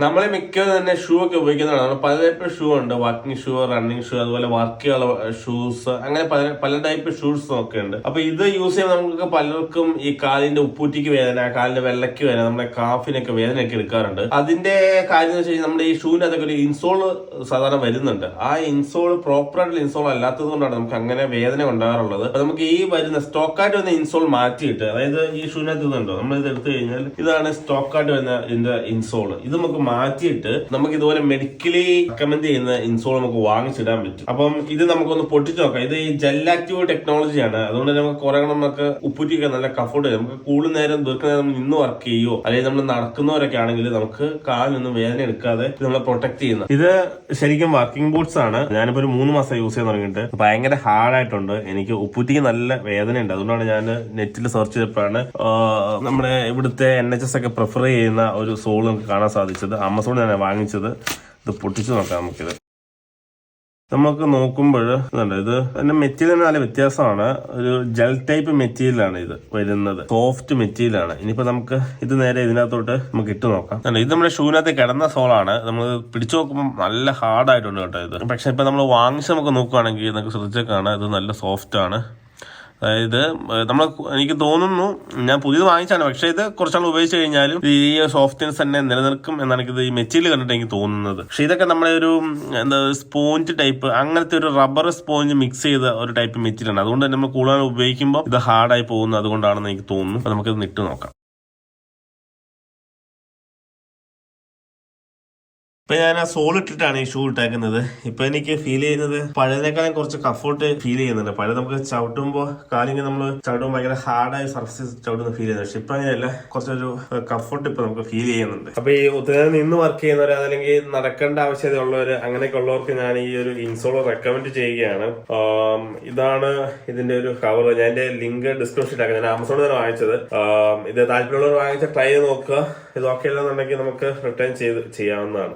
നമ്മളെ മിക്കവരും തന്നെ ഷൂ ഒക്കെ ഉപയോഗിക്കുന്നതാണ്. നമ്മൾ പല ടൈപ്പ് ഷൂ ഉണ്ട്, വാക്കിംഗ് ഷൂ, റണ്ണിങ് ഷൂ, അതുപോലെ വർക്ക് ചെയ്യാനുള്ള ഷൂസ്, അങ്ങനെ പല പല ടൈപ്പ് ഷൂസ് ഒക്കെ ഉണ്ട്. അപ്പൊ ഇത് യൂസ് ചെയ്യുമ്പോൾ നമുക്ക് പലർക്കും ഈ കാലിന്റെ ഉപ്പൂറ്റിക്ക് വേദന, കാലിന്റെ വെള്ളയ്ക്ക് വേദന, നമ്മുടെ കാഫിനൊക്കെ വേദനയൊക്കെ എടുക്കാറുണ്ട്. അതിന്റെ കാര്യം എന്ന് വെച്ച് കഴിഞ്ഞാൽ നമ്മുടെ ഈ ഷൂവിന് അതൊക്കെ ഒരു ഇൻസോൾ സാധാരണ വരുന്നുണ്ട്. ആ ഇൻസോൾ പ്രോപ്പറായിട്ടുള്ള ഇൻസോൾ അല്ലാത്തത് കൊണ്ടാണ് നമുക്ക് അങ്ങനെ വേദന ഉണ്ടാകാറുള്ളത്. അപ്പൊ നമുക്ക് ഈ വരുന്ന സ്റ്റോക്കായിട്ട് വരുന്ന ഇൻസോൾ മാറ്റിയിട്ട്, അതായത് ഈ ഷൂവിനകത്ത് ഇതുണ്ടോ, നമ്മൾ ഇത് എടുത്തു കഴിഞ്ഞാൽ ഇതാണ് സ്റ്റോക്കായിട്ട് വരുന്ന ഇതിന്റെ ഇൻസോൾ. ഇത് നമുക്ക് മാറ്റിയിട്ട് നമുക്ക് ഇതുപോലെ മെഡിക്കലി റെക്കമെൻഡ് ചെയ്യുന്ന ഇൻസോൾ നമുക്ക് വാങ്ങിച്ചിടാൻ പറ്റും. അപ്പം ഇത് നമുക്കൊന്ന് പൊട്ടിച്ച് നോക്കാം. ഇത് ഈ ജെൽ ആക്റ്റീവ് ടെക്നോളജിയാണ്. അതുകൊണ്ട് നമുക്ക് കുറെ നമുക്ക് ഉപ്പുറ്റിയൊക്കെ നല്ല കംഫർട്ട് ചെയ്യും. നമുക്ക് കൂടുതൽ നേരം ദീർഘനേരം നിന്ന് വർക്ക് ചെയ്യോ അല്ലെങ്കിൽ നമ്മൾ നടക്കുന്നവരൊക്കെ ആണെങ്കിൽ നമുക്ക് കാലിനൊന്നും വേദന എടുക്കാതെ നമ്മളെ പ്രൊട്ടക്ട് ചെയ്യുന്ന ഇത് ശരിക്കും വർക്കിംഗ് ബൂട്ട്സ് ആണ്. ഞാനിപ്പോ ഒരു 3 മാസം യൂസ് ചെയ്യാൻ തുടങ്ങിയിട്ട് ഭയങ്കര ഹാർഡായിട്ടുണ്ട്. എനിക്ക് ഉപ്പുറ്റിക്ക് നല്ല വേദനയുണ്ട്. അതുകൊണ്ടാണ് ഞാൻ നെറ്റിൽ സെർച്ച് ചെയ്തപ്പോഴാണ് നമ്മുടെ ഇവിടുത്തെ NHS ഒക്കെ പ്രിഫർ ചെയ്യുന്ന ഒരു സോൾ നമുക്ക് കാണാൻ സാധിച്ചത്. ആമസോണിൽ ഞാൻ വാങ്ങിച്ചത്. ഇത് പൊട്ടിച്ചു നോക്കാം നമുക്കിത്. നമുക്ക് നോക്കുമ്പോൾ ഇത് അതിന്റെ മെറ്റീരിയൽ നല്ല വ്യത്യാസമാണ്. ഒരു ജെൽ ടൈപ്പ് മെറ്റീരിയലാണ് ഇത് വരുന്നത്, സോഫ്റ്റ് മെറ്റീരിയലാണ്. ഇനിയിപ്പോ നമുക്ക് ഇത് നേരെ ഇതിനകത്തോട്ട് നമുക്ക് ഇട്ട് നോക്കാം. ഇത് നമ്മുടെ ഷൂവിനകത്ത് കിടന്ന സോളാണ്. നമ്മൾ പിടിച്ചു നോക്കുമ്പോൾ നല്ല ഹാർഡായിട്ടുണ്ട് കേട്ടോ ഇത്. പക്ഷെ ഇപ്പൊ നമ്മൾ വാങ്ങിച്ച് നമുക്ക് നോക്കുകയാണെങ്കിൽ നമുക്ക് ശ്രദ്ധിച്ചേക്കാണ് ഇത് നല്ല സോഫ്റ്റ് ആണ്. അതായത് എനിക്ക് തോന്നുന്നു ഞാൻ പുതിയത് വാങ്ങിച്ചാണ്, പക്ഷെ ഇത് കുറച്ചാൾ ഉപയോഗിച്ച് കഴിഞ്ഞാലും ഈ സോഫ്റ്റ്നെസ് തന്നെ നിലനിൽക്കും എന്നാണ് ഇത് ഈ മെറ്റീരിയൽ കണ്ടിട്ട് എനിക്ക് തോന്നുന്നത്. പക്ഷെ ഇതൊക്കെ നമ്മുടെ ഒരു സ്പോഞ്ച് ടൈപ്പ്, അങ്ങനത്തെ ഒരു റബ്ബർ സ്പോഞ്ച് മിക്സ് ചെയ്ത ഒരു ടൈപ്പ് മെറ്റീരിയലാണ്. അതുകൊണ്ട് തന്നെ നമ്മൾ കൂടുതൽ ഉപയോഗിക്കുമ്പോൾ ഇത് ഹാർഡായി പോകുന്നത് അതുകൊണ്ടാണെന്ന് എനിക്ക് തോന്നുന്നു. അപ്പൊ നമുക്കിത് ഇട്ട് നോക്കാം. ഇപ്പൊ ഞാൻ ആ സോൾ ഇട്ടിട്ടാണ് ഈ ഷൂ ഇട്ടേക്കുന്നത്. ഇപ്പൊ എനിക്ക് ഫീൽ ചെയ്യുന്നത് പഴയതിനേക്കാളും കുറച്ച് കംഫോർട്ട് ഫീൽ ചെയ്യുന്നുണ്ട്. പഴയ നമുക്ക് ചവിട്ടുമ്പോൾ കാലിങ്ങനെ നമ്മൾ ചവിട്ടുമ്പോൾ ഭയങ്കര ഹാർഡായ സർഫസ് ചവിട്ടുന്ന ഫീൽ ചെയ്യുന്നത്. പക്ഷെ ഇപ്പൊ അങ്ങനെയല്ല, കുറച്ചൊരു കംഫോർട്ട് ഇപ്പൊ നമുക്ക് ഫീൽ ചെയ്യുന്നുണ്ട്. അപ്പൊ ഈ ഒത്തിരി നിന്ന് വർക്ക് ചെയ്യുന്നവർ, അതല്ലെങ്കിൽ നടക്കേണ്ട ആവശ്യതയുള്ളവർ, അങ്ങനെയൊക്കെ ഉള്ളവർക്ക് ഞാൻ ഈ ഒരു ഇൻസോൾ റെക്കമെൻഡ് ചെയ്യുകയാണ്. ഇതാണ് ഇതിന്റെ ഒരു കവർ. ഞാൻ എന്റെ ലിങ്ക് ഡിസ്ക്രിപ്ഷനിൽ ആക്കാം. ഞാൻ ആമസോണിൽ നിന്ന് വാങ്ങിച്ചത്. ഇത് താല്പര്യമുള്ളവർ വാങ്ങിച്ച ട്രൈ ചെയ്ത് നോക്കുക. ഇത് ഓക്കെ അല്ലെന്നുണ്ടെങ്കിൽ നമുക്ക് റിട്ടേൺ ചെയ്യാവുന്നതാണ്.